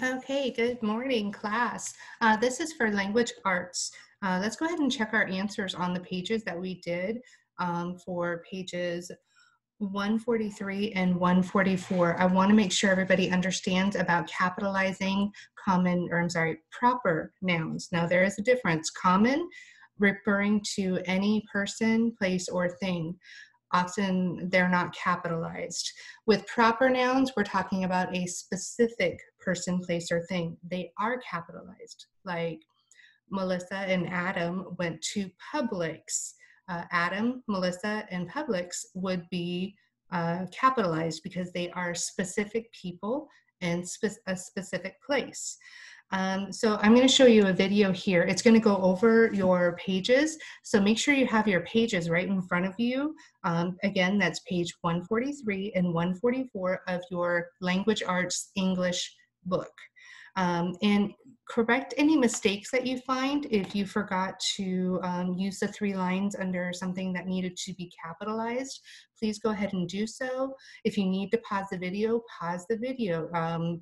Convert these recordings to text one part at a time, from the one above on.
Okay, good morning, class. This is for language arts. Let's go ahead and check our answers on the pages that we did for pages 143 and 144. I want to make sure everybody understands about capitalizing proper nouns. Now, there is a difference. Common, referring to any person, place, or thing. Often they're not capitalized. With proper nouns, we're talking about a specific person, place, or thing. They are capitalized, like Melissa and Adam went to Publix. Adam, Melissa, and Publix would be capitalized because they are specific people and a specific place. So I'm going to show you a video here. It's going to go over your pages. So make sure you have your pages right in front of you. Again, that's page 143 and 144 of your Language Arts English book. And correct any mistakes that you find. If you forgot to use the 3 lines under something that needed to be capitalized, please go ahead and do so. If you need to pause the video, pause the video.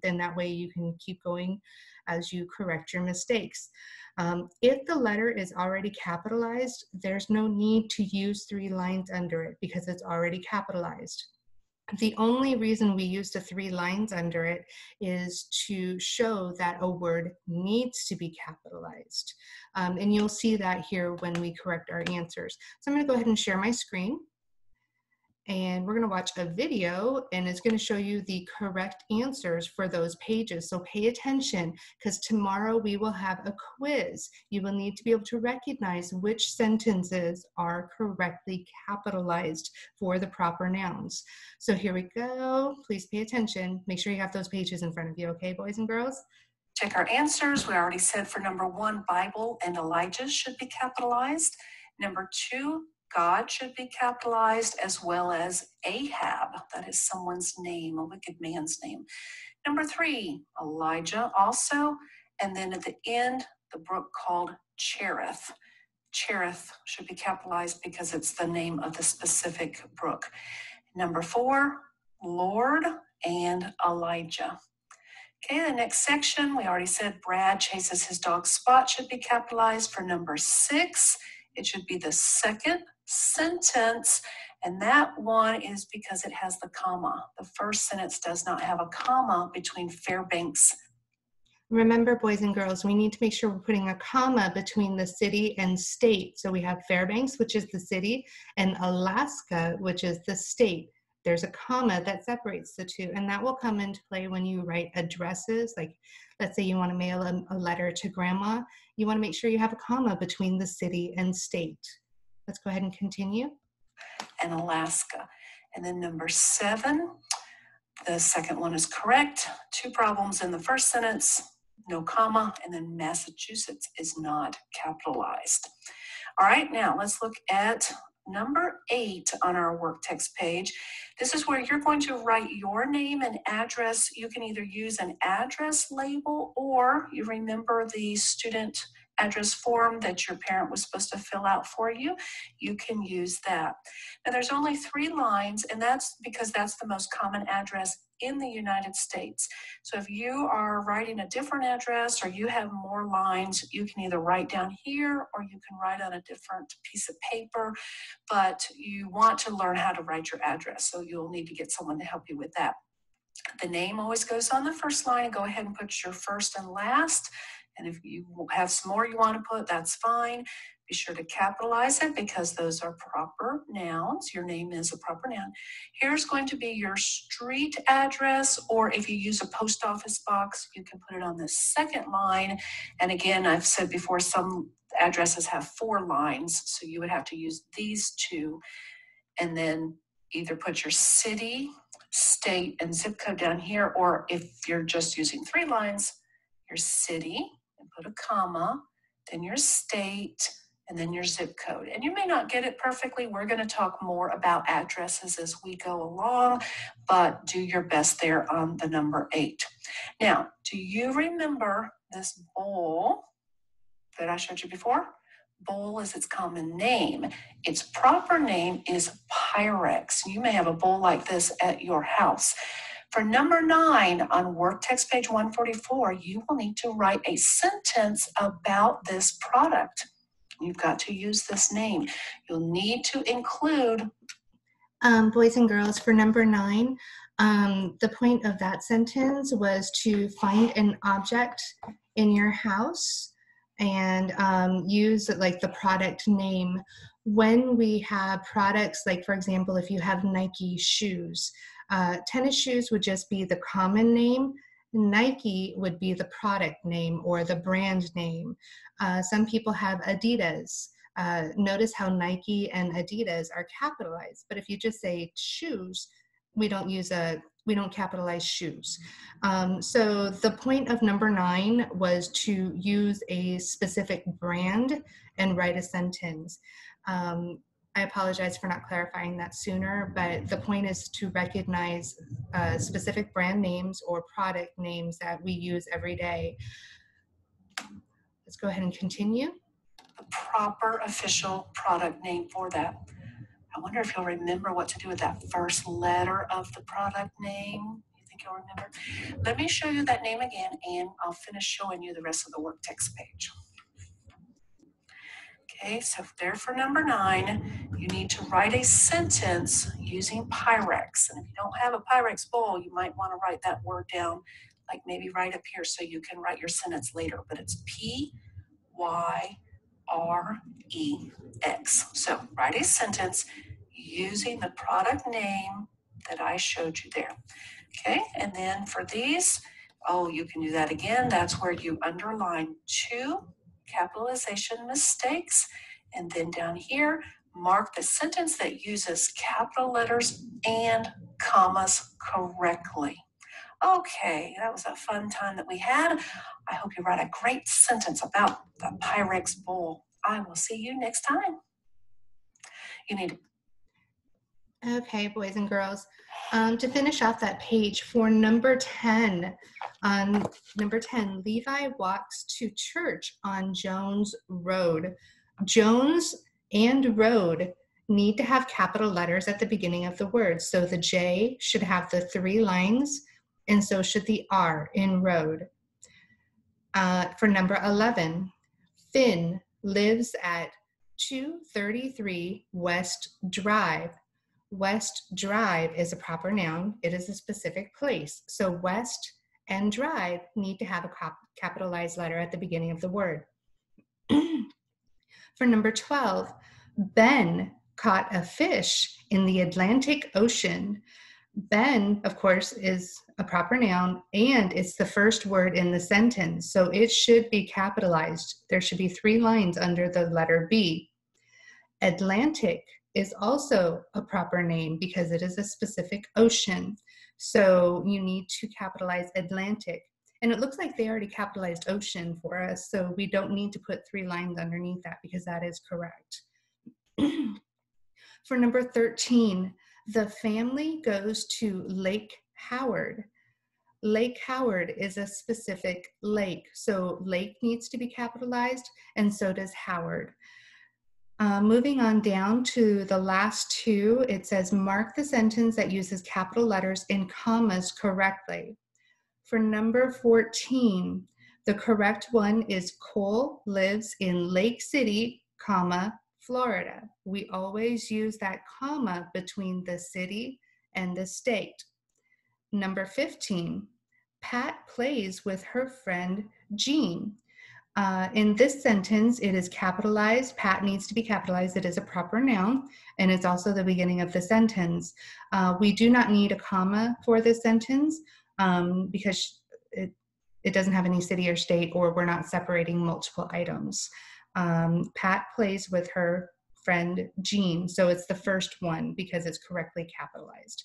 Then that way you can keep going as you correct your mistakes. If the letter is already capitalized, there's no need to use 3 lines under it because it's already capitalized. The only reason we use the 3 lines under it is to show that a word needs to be capitalized. And you'll see that here when we correct our answers. So I'm going to go ahead and share my screen. And we're going to watch a video, and it's going to show you the correct answers for those pages. So pay attention, because tomorrow we will have a quiz. You will need to be able to recognize which sentences are correctly capitalized for the proper nouns. So here we go. Please pay attention. Make sure you have those pages in front of you, okay, boys and girls? Check our answers. We already said for number 1, Bible and Elijah should be capitalized. Number 2, God should be capitalized, as well as Ahab. That is someone's name, a wicked man's name. Number 3, Elijah also. And then at the end, the brook called Cherith. Cherith should be capitalized because it's the name of the specific brook. Number 4, Lord and Elijah. Okay, the next section, we already said Brad chases his dog Spot should be capitalized. For number 6, it should be the second sentence, and that one is because it has the comma. The first sentence does not have a comma between Fairbanks. Remember, boys and girls, we need to make sure we're putting a comma between the city and state. So we have Fairbanks, which is the city, and Alaska, which is the state. There's a comma that separates the two, and that will come into play when you write addresses. Like, let's say you want to mail a letter to grandma. You want to make sure you have a comma between the city and state. Let's go ahead and continue. And Alaska. And then number 7, the second one is correct. 2 problems in the first sentence, no comma, and then Massachusetts is not capitalized. All right, now let's look at number 8 on our work text page. This is where you're going to write your name and address. You can either use an address label, or you remember the student address form that your parent was supposed to fill out for you. You can use that. Now there's only 3 lines, and that's because that's the most common address in the United States. So if you are writing a different address or you have more lines, you can either write down here or you can write on a different piece of paper, but you want to learn how to write your address, so you'll need to get someone to help you with that. The name always goes on the first line. Go ahead and put your first and last. And if you have some more you want to put, that's fine. Be sure to capitalize it because those are proper nouns. Your name is a proper noun. Here's going to be your street address, or if you use a post office box, you can put it on the second line. And again, I've said before, some addresses have 4 lines, so you would have to use these 2. And then either put your city, state, and zip code down here, or if you're just using 3 lines, your city, and put a comma, then your state, and then your zip code. And you may not get it perfectly. We're going to talk more about addresses as we go along, but do your best there on the number 8. Now, do you remember this bowl that I showed you before? Bowl is its common name. Its proper name is Pyrex. You may have a bowl like this at your house. For number 9 on work text page 144, you will need to write a sentence about this product. You've got to use this name. You'll need to include boys and girls, for number 9, the point of that sentence was to find an object in your house and use like the product name. When we have products, like for example, if you have Nike shoes, tennis shoes would just be the common name. Nike would be the product name or the brand name. Some people have Adidas. Notice how Nike and Adidas are capitalized, but if you just say shoes, we don't capitalize shoes. So the point of number 9 was to use a specific brand and write a sentence. I apologize for not clarifying that sooner, but the point is to recognize specific brand names or product names that we use every day. Let's go ahead and continue. the proper official product name for that. I wonder if you'll remember what to do with that first letter of the product name. You think you'll remember? Let me show you that name again, and I'll finish showing you the rest of the work text page. Okay, so there for number 9, you need to write a sentence using Pyrex. And if you don't have a Pyrex bowl, you might want to write that word down, like maybe right up here so you can write your sentence later. But it's Pyrex. So write a sentence using the product name that I showed you there. Okay, and then for these, you can do that again. That's where you underline 2 capitalization mistakes, and then down here, mark the sentence that uses capital letters and commas correctly. Okay, that was a fun time that we had. I hope you write a great sentence about the Pyrex bowl. I will see you next time. You need Okay, boys and girls, to finish off that page for number 10, Levi walks to church on Jones Road. Jones and Road need to have capital letters at the beginning of the word. So the J should have the 3 lines, and so should the R in road. For number 11, Finn lives at 233 West Drive. West Drive is a proper noun. It is a specific place. So West and Drive need to have a capitalized letter at the beginning of the word. For number 12, Ben caught a fish in the Atlantic Ocean. Ben, of course, is a proper noun, and it's the first word in the sentence, so it should be capitalized. There should be 3 lines under the letter B. Atlantic is also a proper name because it is a specific ocean. So you need to capitalize Atlantic. And it looks like they already capitalized ocean for us, so we don't need to put 3 lines underneath that because that is correct. For number 13, the family goes to Lake Howard. Lake Howard is a specific lake, so lake needs to be capitalized, and so does Howard. Moving on down to the last 2, it says mark the sentence that uses capital letters in commas correctly. For number 14, the correct one is Cole lives in Lake City, comma, Florida. We always use that comma between the city and the state. Number 15, Pat plays with her friend Jean. In this sentence, it is capitalized. Pat needs to be capitalized. It is a proper noun, and it's also the beginning of the sentence. We do not need a comma for this sentence because it doesn't have any city or state, or we're not separating multiple items. Pat plays with her friend Jean, so it's the first one because it's correctly capitalized.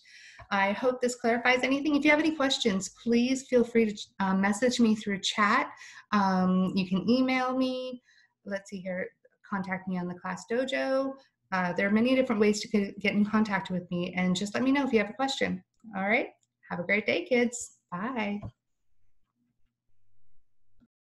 I hope this clarifies anything. If you have any questions, please feel free to message me through chat. You can email me. Let's see here, contact me on the Class Dojo. There are many different ways to get in contact with me, and just let me know if you have a question. All right, have a great day, kids. Bye.